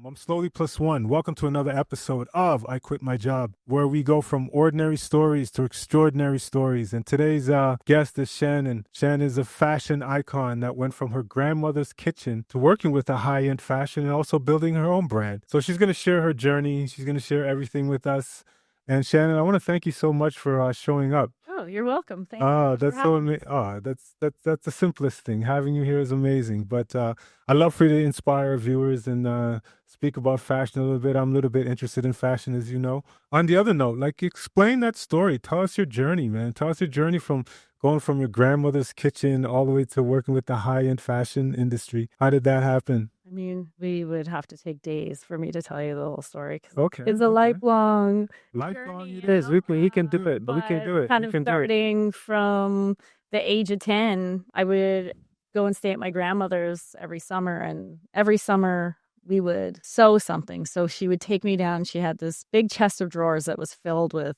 I'm Slowly Plus One. Welcome to another episode of I Quit My Job, where we go from ordinary stories to extraordinary stories. And today's guest is Shannon. Shannon is a fashion icon that went from her grandmother's kitchen to working with a high-end fashion and also building her own brand. So she's going to share her journey. She's going to share everything with us. And Shannon, I want to thank you so much for showing up. Oh, you're welcome. Thank you Oh, for that's so having me. amazing. Oh, that's the simplest thing. Having you here is amazing. But I love for you to inspire viewers and speak about fashion a little bit. I'm a little bit interested in fashion, as you know. On the other note, like explain that story. Tell us your journey, man. Tell us your journey from going from your grandmother's kitchen all the way to working with the high-end fashion industry. How did that happen? I mean, we would have to take days for me to tell you the whole story because Okay, it's a okay. lifelong Lifelong journey, it is. We can do it. We can But do it. kind We of can do it. starting from the age of 10, I would go and stay at my grandmother's every summer, and every summer we would sew something. So she would take me down. She had this big chest of drawers that was filled with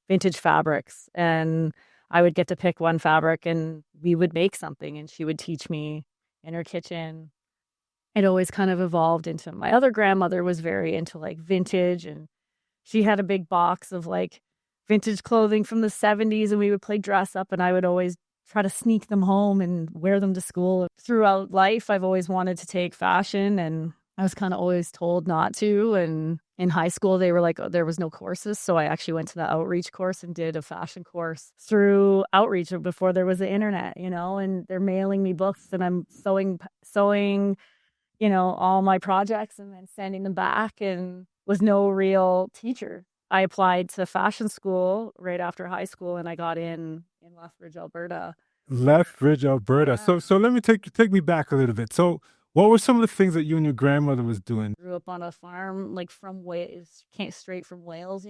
vintage fabrics, and I would get to pick one fabric and we would make something, and she would teach me in her kitchen. It always kind of evolved into, my other grandmother was very into like vintage, and she had a big box of like vintage clothing from the 70s, and we would play dress up, and I would always try to sneak them home and wear them to school. Throughout life, I've always wanted to take fashion, and I was kind of always told not to. And in high school, they were like, oh, there was no courses. So I actually went to the outreach course and did a fashion course through outreach before there was the internet, and they're mailing me books, and I'm sewing all my projects and then sending them back, and was no real teacher. I applied to fashion school right after high school, and I got in Lethbridge, Alberta. Lethbridge, Alberta. Yeah. So let me take me back a little bit. So what were some of the things that you and your grandmother was doing? Grew up on a farm, like from Wales, came straight from Wales.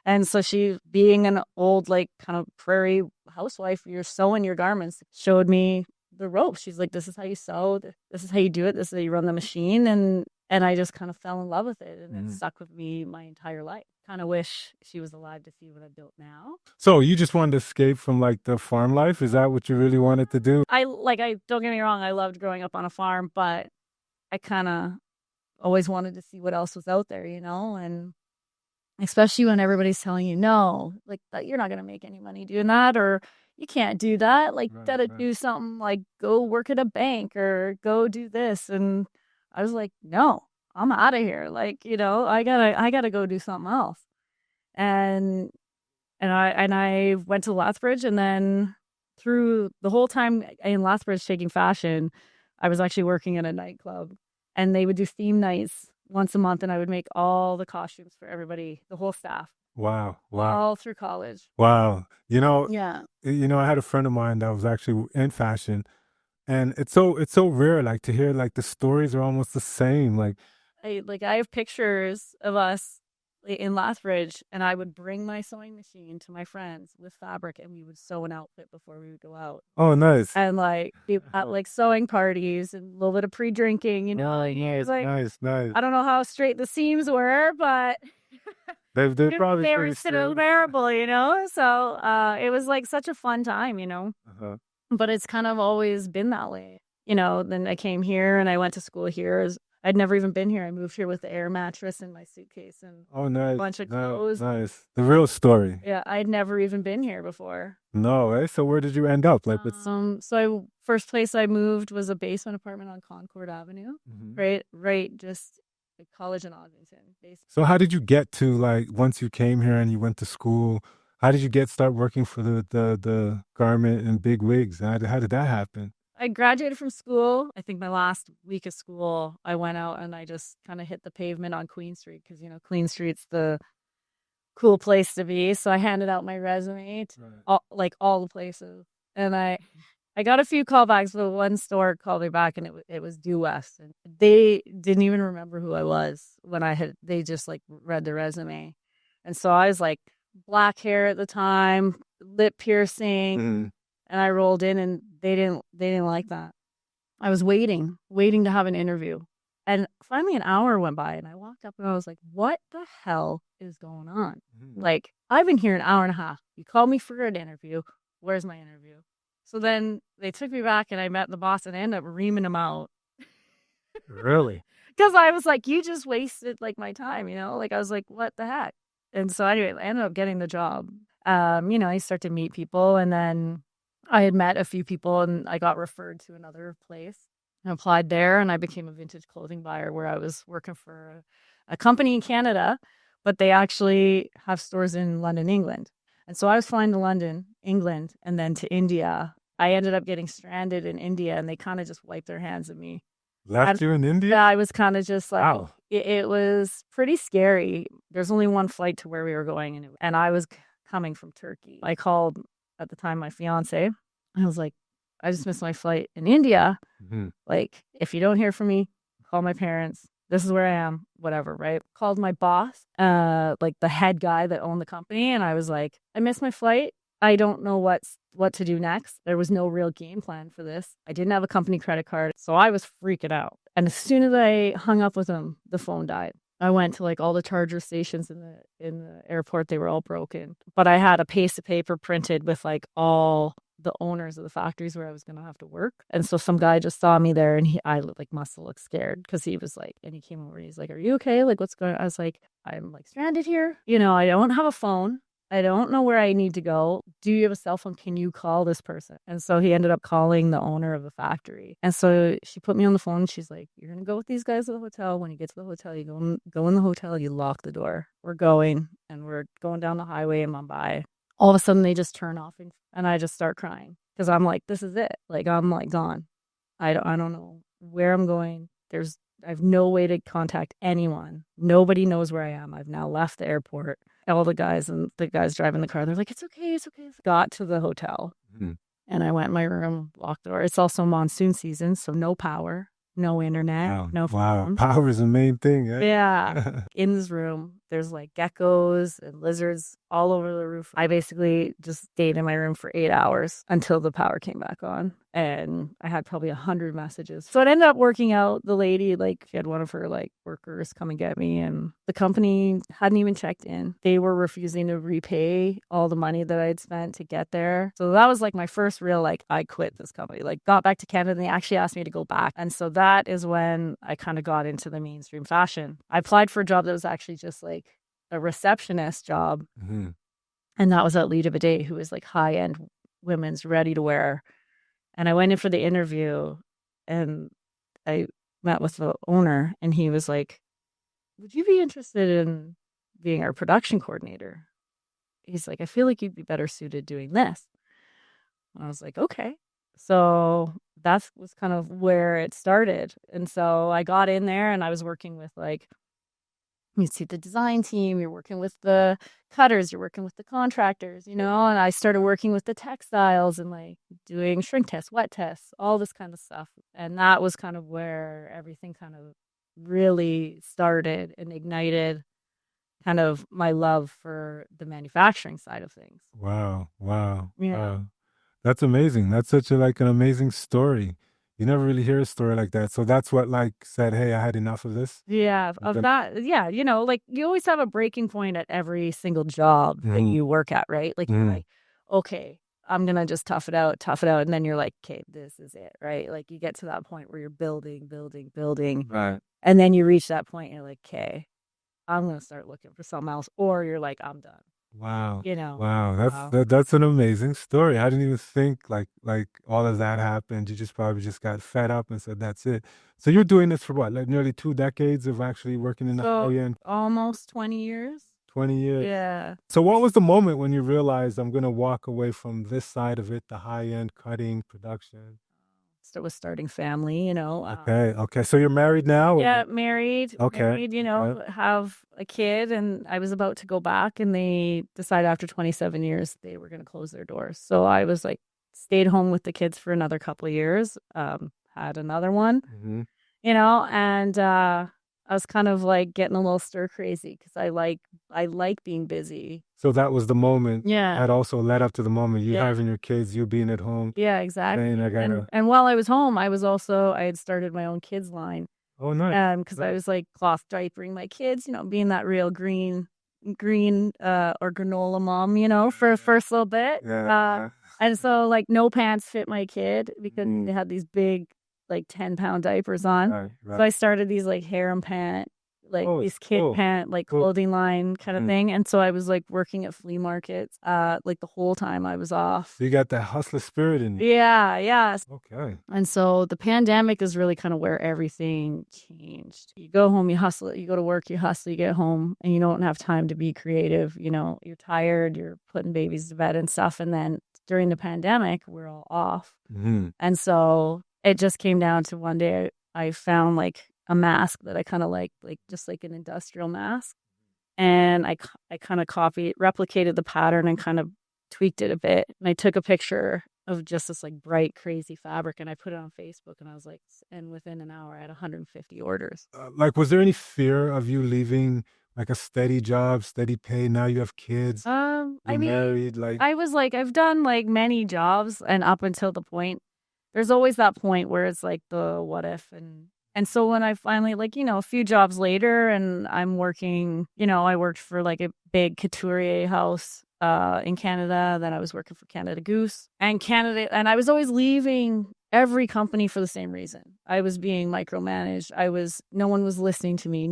And so she, being an old, like kind of prairie housewife, you're sewing your garments, showed me the ropes. She's like, this is how you sew. This is how you do it. This is how you run the machine. And I just kind of fell in love with it, and it stuck with me my entire life. Kind of wish she was alive to see what I built now. So you just wanted to escape from like the farm life? Is that what you really wanted to do? I don't get me wrong, I loved growing up on a farm, but I kind of always wanted to see what else was out there, and especially when everybody's telling you no, like that you're not going to make any money doing that, or you can't do that. Like, Right, gotta right. do something, like go work at a bank or go do this. And I was like, no, I'm out of here. Like, I gotta go do something else. And and I went to Lethbridge, and then through the whole time in Lethbridge taking fashion, I was actually working at a nightclub, and they would do theme nights once a month, and I would make all the costumes for everybody, the whole staff, Wow, wow, all through college. wow. Yeah. I had a friend of mine that was actually in fashion, and it's so rare, like to hear like the stories are almost the same. Like, I have pictures of us in Lethbridge, and I would bring my sewing machine to my friends with fabric, and we would sew an outfit before we would go out. oh, nice. And like be at like sewing parties and a little bit of pre-drinking, Oh, It was yes, like, nice, nice. I don't know how straight the seams were, but They're probably they were pretty still straight. bearable. So it was like such a fun time. Uh-huh. But it's kind of always been that way. Then I came here and I went to school here. I'd never even been here. I moved here with the air mattress in my suitcase and Oh, a nice, bunch of no, clothes. nice. The real story. Yeah, I'd never even been here before. No, eh? So where did you end up? Like, what's? First place I moved was a basement apartment on Concord Avenue, Mhm. right, just like college in Ogdenton, basically. So how did you get to like once you came here and you went to school? How did you start working for the garment and big wigs? How did that happen? I graduated from school. I think my last week of school, I went out and I just kind of hit the pavement on Queen Street because Queen Street's the cool place to be. So I handed out my resume to Right. all the places, and I got a few callbacks, but one store called me back, and it was Due West, and they didn't even remember who I was when they just like read the resume, and so I was like black hair at the time, lip piercing, Mhm. and I rolled in, and they didn't like that. I was waiting to have an interview. And finally an hour went by, and I walked up and I was like, what the hell is going on? Mhm. Like, I've been here an hour and a half. You called me for an interview. Where's my interview? So then they took me back, and I met the boss, and I ended up reaming him out. Really? Because I was like, you just wasted like my time, Like I was like, what the heck? And so anyway, I ended up getting the job. I start to meet people, and then I had met a few people, and I got referred to another place. I applied there, and I became a vintage clothing buyer where I was working for a company in Canada, but they actually have stores in London, England. And so I was flying to London, England, and then to India. I ended up getting stranded in India, and they kind of just wiped their hands of me. Left you in India? Yeah, I was kind of just like, Wow. it was pretty scary. There's only one flight to where we were going, and I was coming from Turkey. I called at the time my fiance. I was like, I just missed my flight in India. Mm-hmm. Like, if you don't hear from me, call my parents. This is where I am, whatever, right? Called my boss, like the head guy that owned the company, and I was like, I missed my flight. I don't know what to do next. There was no real game plan for this. I didn't have a company credit card, so I was freaking out. And as soon as I hung up with him, the phone died. I went to like all the charger stations in the airport. They were all broken. But I had a piece of paper printed with like all the owners of the factories where I was going to have to work. And so some guy just saw me there, and I like must have looked scared, because he was like, and he came over and he's like, are you okay? Like, what's going on? I was like, I'm like stranded here. I don't have a phone. I don't know where I need to go. Do you have a cell phone? Can you call this person? And so he ended up calling the owner of the factory. And so she put me on the phone. She's like, you're going to go with these guys to the hotel. When you get to the hotel, you go in the hotel, you lock the door. We're going down the highway in Mumbai. All of a sudden they just turn off, and I just start crying, because I'm like, this is it. Like, I'm like gone. I don't know where I'm going. I have no way to contact anyone. Nobody knows where I am. I've now left the airport. All the guys driving the car, they're like, it's okay. Got to the hotel, and I went in my room, locked the door. It's also monsoon season, so no power, no internet, no phone. Power is the main thing. Yeah. In this room, there's like geckos and lizards all over the roof. I basically just stayed in my room for 8 hours until the power came back on. And I had probably 100 messages. So it ended up working out. The lady, like, she had one of her like workers come and get me, and the company hadn't even checked in. They were refusing to repay all the money that I'd spent to get there. So that was like my first real, like, I quit this company, like got back to Canada, and they actually asked me to go back. And so that is when I kind of got into the mainstream fashion. I applied for a job that was actually just like a receptionist job. Mm-hmm. And that was at Lita Bidet, who was like high-end women's ready to wear. And I went in for the interview, and I met with the owner, and he was like, would you be interested in being our production coordinator? He's like, I feel like you'd be better suited doing this. And I was like, okay. So that was kind of where it started. And so I got in there, and I was working with like, you see the design team, you're working with the cutters, you're working with the contractors, and I started working with the textiles and like doing shrink tests, wet tests, all this kind of stuff. And that was kind of where everything kind of really started and ignited kind of my love for the manufacturing side of things. Wow. Yeah. That's amazing. That's such an amazing story. You never really hear a story like that. So that's what like said, hey, I had enough of this. Yeah, of that. Yeah, like you always have a breaking point at every single job that you work at, right? Like, you're like, okay, I'm going to just tough it out. And then you're like, okay, this is it, right? Like, you get to that point where you're building. Right. And then you reach that point and you're like, okay, I'm going to start looking for something else. Or you're like, I'm done. Wow. Wow. Wow. That's an amazing story. I didn't even think like all of that happened. You just probably just got fed up and said, that's it. So you're doing this for what? Like nearly 2 decades of actually working in the high end? Almost 20 years. 20 years. Yeah. So what was the moment when you realized I'm going to walk away from this side of it, the high end cutting production? So was starting family, Okay. So you're married now? Yeah, married. Okay. Married, have a kid, and I was about to go back, and they decided after 27 years they were going to close their doors. So I was like, stayed home with the kids for another couple of years, had another one, and I was kind of like getting a little stir crazy, because I like being busy. So that was the moment. Yeah. That also led up to the moment you having your kids, you being at home. Yeah, exactly. Saying, and while I was home, I had started my own kids line. Oh, nice. Because I was like cloth diapering my kids, being that real green or granola mom, for the first little bit. Yeah. And so like no pants fit my kid, because they had these big like 10-pound diapers on. Right, So I right. started these like harem pant, like Oh, these kid cool. pant, like Cool. clothing line kind of Mm. thing. And so I was like working at flea markets, like the whole time I was off. So you got that hustler spirit in you. Yeah, yeah. Okay. And so the pandemic is really kind of where everything changed. You go home, you hustle, you go to work, you hustle, you get home, and you don't have time to be creative. You know, you're tired, you're putting babies to bed and stuff. And then during the pandemic, we're all off. Mm-hmm. And so it just came down to one day I found like a mask that I kind of like just like an industrial mask. And I kind of replicated the pattern and kind of tweaked it a bit. And I took a picture of just this like bright, crazy fabric and I put it on Facebook and I was like, and within an hour I had 150 orders. Like, was there any fear of you leaving like a steady job, steady pay? Now you have kids, I you're mean, married, like, I was like, I've done like many jobs and up until the point, there's always that point where it's like the what if and so when I finally like, you know, a few jobs later and I'm working, you know, I worked for like a big couturier house in Canada, then I was working for Canada Goose and I was always leaving every company for the same reason. I was being micromanaged. No one was listening to me.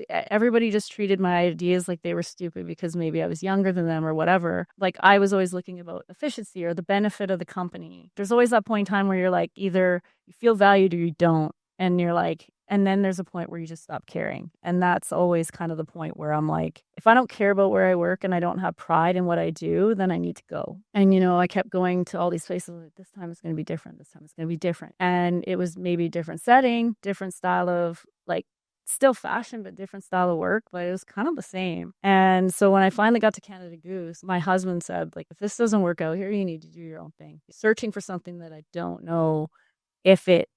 Everybody just treated my ideas like they were stupid because maybe I was younger than them or whatever. Like I was always looking about efficiency or the benefit of the company. There's always that point in time where you're like, either you feel valued or you don't. And you're like, and then there's a point where you just stop caring. And that's always kind of the point where I'm like, if I don't care about where I work and I don't have pride in what I do, then I need to go. And, you know, I kept going to all these places like, this time it's going to be different. This time it's going to be different. And it was maybe a different setting, different style of like, still fashion, but different style of work, but it was kind of the same. And so when I finally got to Canada Goose, my husband said, like, if this doesn't work out here, you need to do your own thing. Searching for something that I don't know if it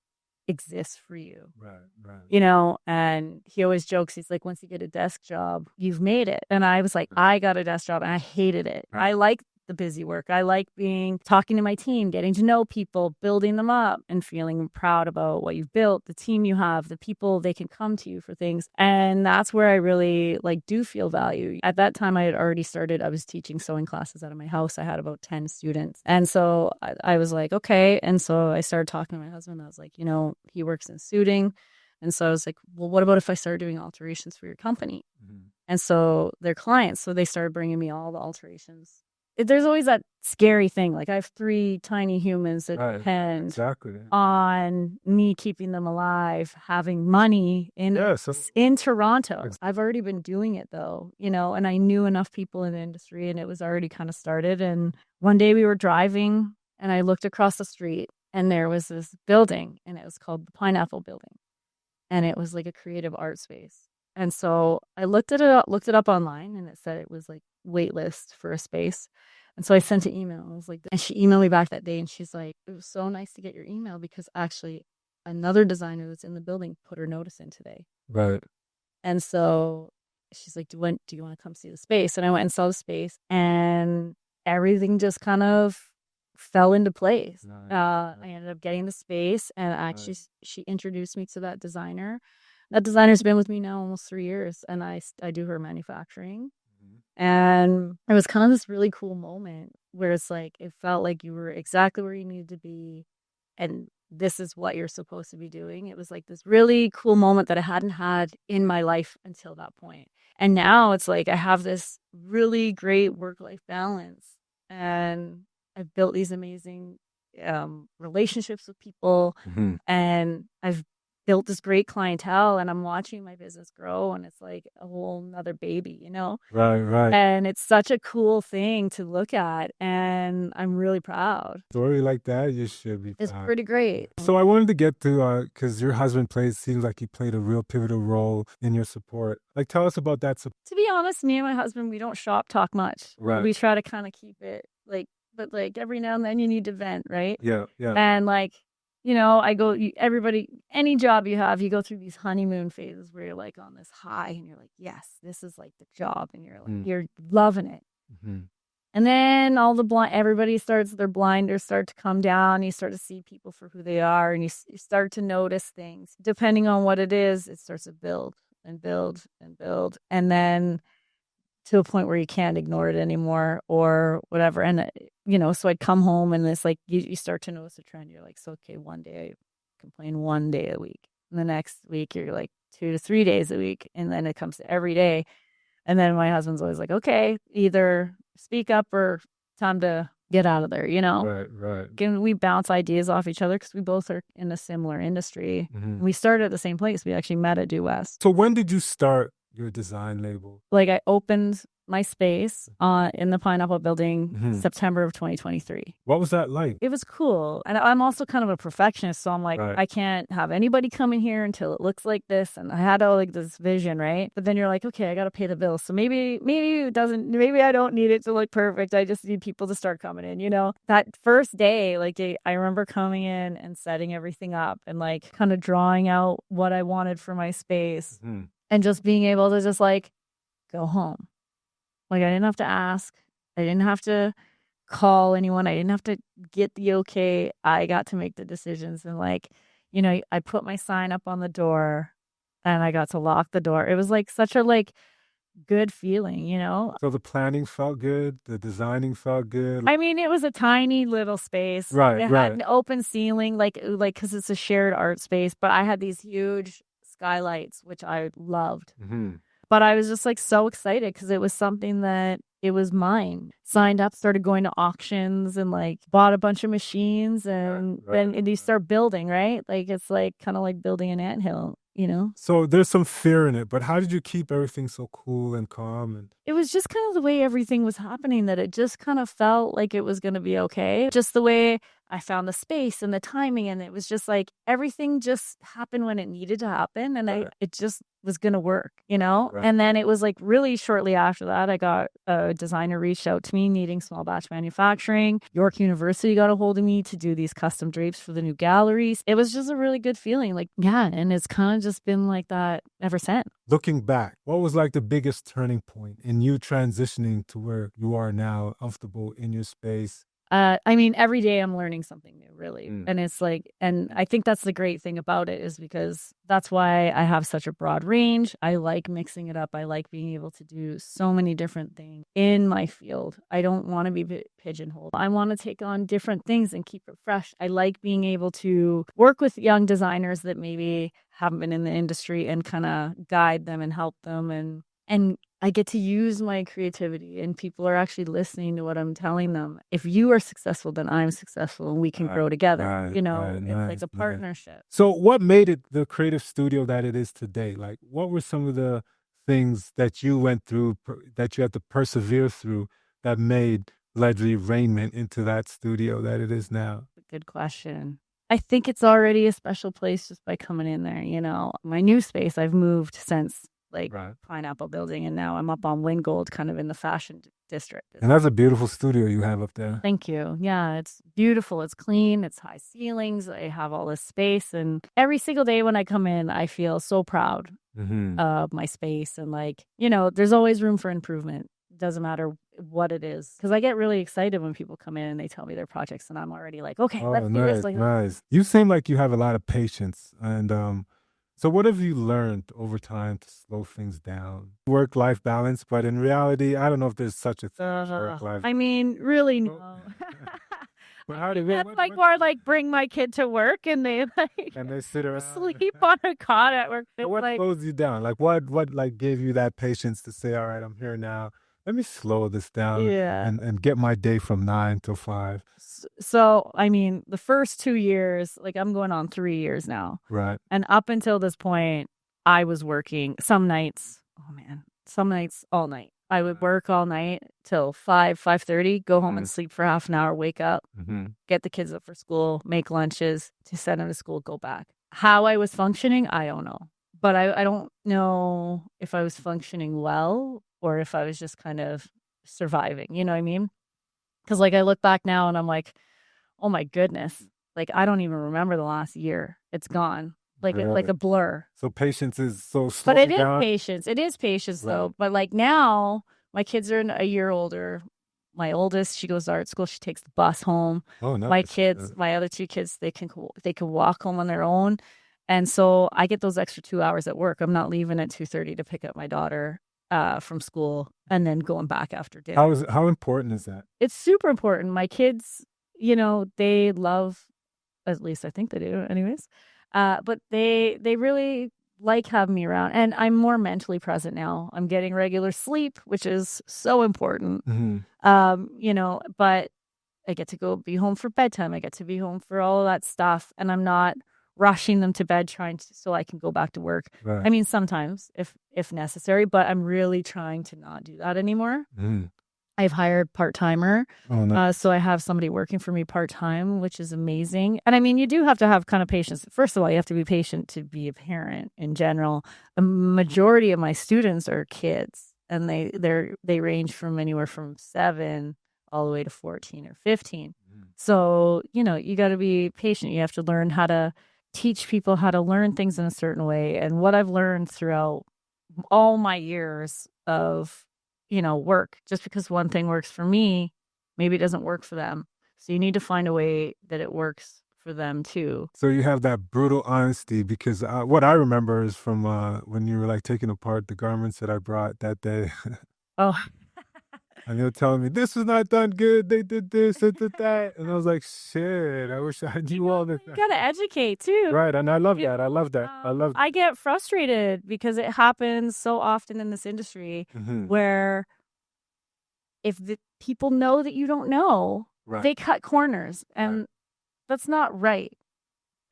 exists for you. right, right. You know, and he always jokes, he's like, once you get a desk job, you've made it. And I was like, I got a desk job and I hated it. Right. I like the busy work. I like talking to my team, getting to know people, building them up and feeling proud about what you've built, the team you have, the people they can come to you for things. And that's where I really like do feel value. At that time I was teaching sewing classes out of my house. I had about 10 students. And so I was like, okay. And so I started talking to my husband. I was like, you know, he works in suiting. And so I was like, well, what about if I start doing alterations for your company? Mm-hmm. And so they're clients. So they started bringing me all the alterations. There's always that scary thing. Like I have 3 tiny humans that Right. depend Exactly. on me keeping them alive, having money in Toronto. I've already been doing it though, you know, and I knew enough people in the industry and it was already kind of started. And one day we were driving and I looked across the street and there was this building and it was called the Pineapple Building. And it was like a creative art space. And so I looked it up online and it said it was like wait list for a space. And so I sent an email. I was like, and she emailed me back that day and she's like, it was so nice to get your email because actually another designer that's in the building put her notice in today. Right. And so she's like, do you want to come see the space? And I went and saw the space and everything just kind of fell into place. Nice. I ended up getting the space and actually she introduced me to that designer. That designer's been with me now almost 3 years and I do her manufacturing. And it was kind of this really cool moment where it's like, it felt like you were exactly where you needed to be. And this is what you're supposed to be doing. It was like this really cool moment that I hadn't had in my life until that point. And now it's like, I have this really great work-life balance and I've built these amazing relationships with people and I've built this great clientele and I'm watching my business grow and it's like a whole nother baby, you know? Right. And it's such a cool thing to look at and I'm really proud. Story like that, you should be proud. It's pretty great. So I wanted to get to, because your husband seems like he played a real pivotal role in your support. Like, tell us about that support. To be honest, me and my husband, we don't shop talk much. Right. We try to kind of keep it like, but like every now and then you need to vent, right? Yeah. And like, you know, any job you have, you go through these honeymoon phases where you're like on this high and you're like, yes, this is like the job. And you're like, you're loving it. Mm-hmm. And then their blinders start to come down. You start to see people for who they are and you start to notice things. Depending on what it is, it starts to build and build and build. And then to a point where you can't ignore it anymore or whatever. And, you know, so I'd come home and it's like, you start to notice a trend. You're like, so, okay, one day I complain 1 day a week. And the next week, you're like 2 to 3 days a week. And then it comes to every day. And then my husband's always like, okay, either speak up or time to get out of there, you know? Right, right. And we bounce ideas off each other because we both are in a similar industry. Mm-hmm. We started at the same place. We actually met at Due West. So when did you start your design label? Like I opened my space in the Pineapple Building September of 2023. What was that like? It was cool. And I'm also kind of a perfectionist. So I'm like, Right. I can't have anybody come in here until it looks like this. And I had all like this vision, right? But then you're like, okay, I got to pay the bills. So maybe I don't need it to look perfect. I just need people to start coming in, you know? That first day, like I remember coming in and setting everything up and like kind of drawing out what I wanted for my space and just being able to just like go home. Like I didn't have to ask. I didn't have to call anyone. I didn't have to get the okay. I got to make the decisions. And like, you know, I put my sign up on the door and I got to lock the door. It was like such a like good feeling, you know? So the planning felt good. The designing felt good. I mean, it was a tiny little space. Right, it had an open ceiling, like, cause it's a shared art space, but I had these huge skylights, which I loved. But I was just like so excited because it was something that it was mine. Signed up, started going to auctions and like bought a bunch of machines and then you start building, right? Like it's like kind of like building an anthill, you know? So there's some fear in it, but how did you keep everything so cool and calm? And it was just kind of the way everything was happening that it just kind of felt like it was going to be okay. Just the way I found the space and the timing, and it was just like everything just happened when it needed to happen, and it just was going to work, you know? Right. And then it was like really shortly after that, I got a designer reached out to me needing small batch manufacturing. York University got a hold of me to do these custom drapes for the new galleries. It was just a really good feeling, like, yeah, and it's kind of just been like that ever since. Looking back, what was like the biggest turning point in you transitioning to where you are now, comfortable in your space? I mean, every day I'm learning something new, really. And it's like, and I think that's the great thing about it is because that's why I have such a broad range. I like mixing it up. I like being able to do so many different things in my field. I don't want to be pigeonholed. I want to take on different things and keep it fresh. I like being able to work with young designers that maybe haven't been in the industry and kind of guide them and help them. And I get to use my creativity and people are actually listening to what I'm telling them. If you are successful, then I'm successful and we can grow together. You know, it's like a partnership. So what made it the creative studio that it is today? Like, what were some of the things that you went through, that you had to persevere through, that made Ledley Raiment into that studio that it is now? Good question. I think it's already a special place just by coming in there, you know. My new space, I've moved since Pineapple Building, and now I'm up on Wingold, kind of in the fashion district. And that's a beautiful studio you have up there. Thank you. Yeah, it's beautiful. It's clean. It's high ceilings. I have all this space, and every single day when I come in, I feel so proud of my space. And like, you know, there's always room for improvement. It doesn't matter what it is, because I get really excited when people come in and they tell me their projects, and I'm already like, okay, let's do this. Like, nice. You seem like you have a lot of patience, and so what have you learned over time to slow things down? Work-life balance, but in reality, I don't know if there's such a thing as work-life. I mean, really, no. But how do That's like more like bring my kid to work and they sit around, sleep on a cot at work. What slows you down? Like what like gave you that patience to say, all right, I'm here now. Let me slow this down and get my day from 9 till 5. So, I mean, the first 2 years, like I'm going on 3 years now. Right. And up until this point, I was working some nights. Oh man, some nights all night. I would work all night till 5:30, go home and sleep for half an hour, wake up, get the kids up for school, make lunches, to send them to school, go back. How I was functioning, I don't know. But I don't know if I was functioning well or if I was just kind of surviving, you know what I mean? Because like I look back now and I'm like, oh my goodness, like I don't even remember the last year. It's gone. Like a blur. So patience is so slow. But it is patience. It is patience though. But like now, my kids are a year older. My oldest, she goes to art school. She takes the bus home. Oh, nice. My kids, my other 2 kids, they can walk home on their own. And so I get those extra 2 hours at work. I'm not leaving at 2:30 to pick up my daughter from school and then going back after dinner. How important is that? It's super important. My kids, you know, they love, at least I think they do anyways. But they really like having me around, and I'm more mentally present now. I'm getting regular sleep, which is so important. But I get to go be home for bedtime. I get to be home for all of that stuff, and I'm not rushing them to bed so I can go back to work. Right. I mean, sometimes if necessary, but I'm really trying to not do that anymore. I've hired part-timer. Oh, nice. So I have somebody working for me part-time, which is amazing. And I mean, you do have to have kind of patience. First of all, you have to be patient to be a parent in general. A majority of my students are kids, and they range from anywhere from 7 all the way to 14 or 15. So, you got to be patient. You have to learn how to teach people how to learn things in a certain way. And what I've learned throughout all my years of work, just because one thing works for me, maybe it doesn't work for them. So you need to find a way that it works for them too. So you have that brutal honesty, because what I remember is from when you were like taking apart the garments that I brought that day. Oh, And they were telling me, this was not done good. They did this, they did that. And I was like, shit, I wish I knew all this. you got to educate too. Right. And I love that. I love that. I get frustrated because it happens so often in this industry where if the people know that you don't know, they cut corners, and that's not right.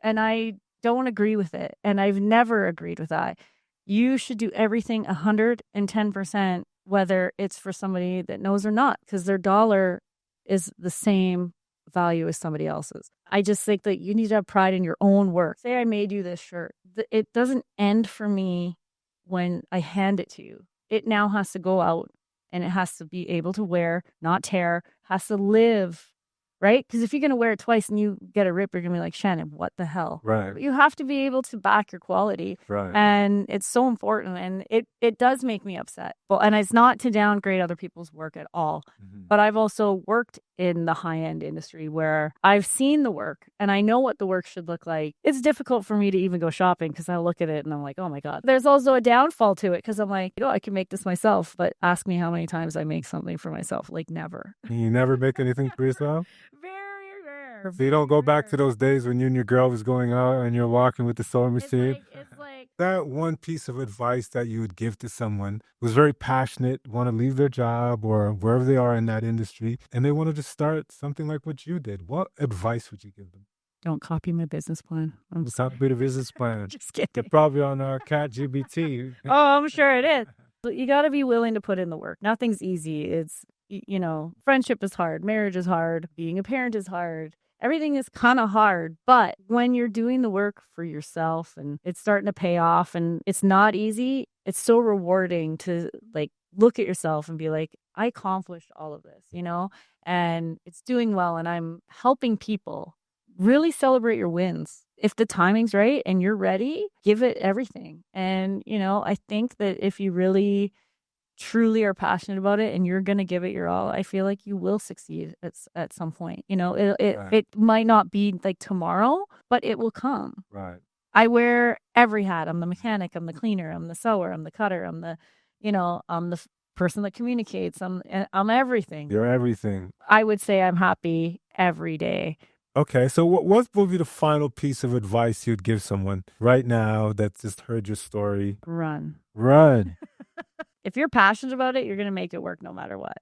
And I don't agree with it. And I've never agreed with that. You should do everything 110%, whether it's for somebody that knows or not, because their dollar is the same value as somebody else's. I just think that you need to have pride in your own work. Say I made you this shirt. It doesn't end for me when I hand it to you. It now has to go out, and it has to be able to wear, not tear, has to live, right? Because if you're going to wear it twice and you get a rip, you're going to be like, Shannon, what the hell? Right. But you have to be able to back your quality. Right. And it's so important. And it does make me upset. Well, and it's not to downgrade other people's work at all. But I've also worked in the high-end industry where I've seen the work and I know what the work should look like. It's difficult for me to even go shopping because I look at it and I'm like, oh my God. There's also a downfall to it because I'm like, I can make this myself. But ask me how many times I make something for myself. Like never. You never make anything for yourself? Very rare. So you don't go back to those days when you and your girl was going out and you're walking with the sewing machine? It's like that one piece of advice that you would give to someone who's very passionate, want to leave their job or wherever they are in that industry, and they want to just start something like what you did. What advice would you give them? Don't copy my business plan. It's not be the business plan. Just kidding. They're probably on our ChatGPT. Oh, I'm sure it is. But you got to be willing to put in the work. Nothing's easy. It's, friendship is hard. Marriage is hard. Being a parent is hard. Everything is kind of hard. But when you're doing the work for yourself and it's starting to pay off and it's not easy, it's so rewarding to look at yourself and be like, I accomplished all of this, and it's doing well and I'm helping people. Really celebrate your wins. If the timing's right and you're ready, give it everything. And, I think that if you really truly are passionate about it and you're going to give it your all, I feel like you will succeed at some point. It might not be like tomorrow, but it will come. Right. I wear every hat. I'm the mechanic, I'm the cleaner, I'm the sewer, I'm the cutter, I'm the person that communicates. I'm everything. You're everything. I would say I'm happy every day. Okay, so what would be the final piece of advice you'd give someone right now that just heard your story? Run. If you're passionate about it, you're going to make it work no matter what.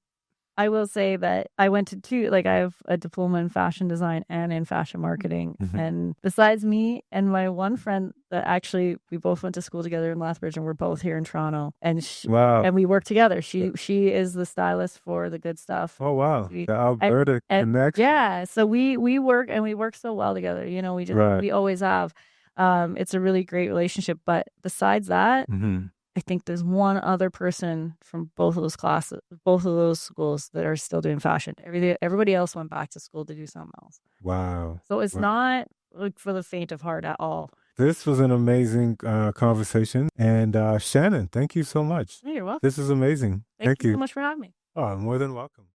I will say that I went to I have a diploma in fashion design and in fashion marketing. And besides me and my one friend that actually, we both went to school together in Lethbridge and we're both here in Toronto. And and we work together. She is the stylist for the Good Stuff. Oh, wow. The Alberta connection. Yeah. So we work and we work so well together. We always have. It's a really great relationship. But besides that, I think there's one other person from both of those schools that are still doing fashion. Everybody else went back to school to do something else. Wow. So it's not for the faint of heart at all. This was an amazing conversation. And Shannon, thank you so much. You're welcome. This is amazing. Thank you so much for having me. Oh, more than welcome.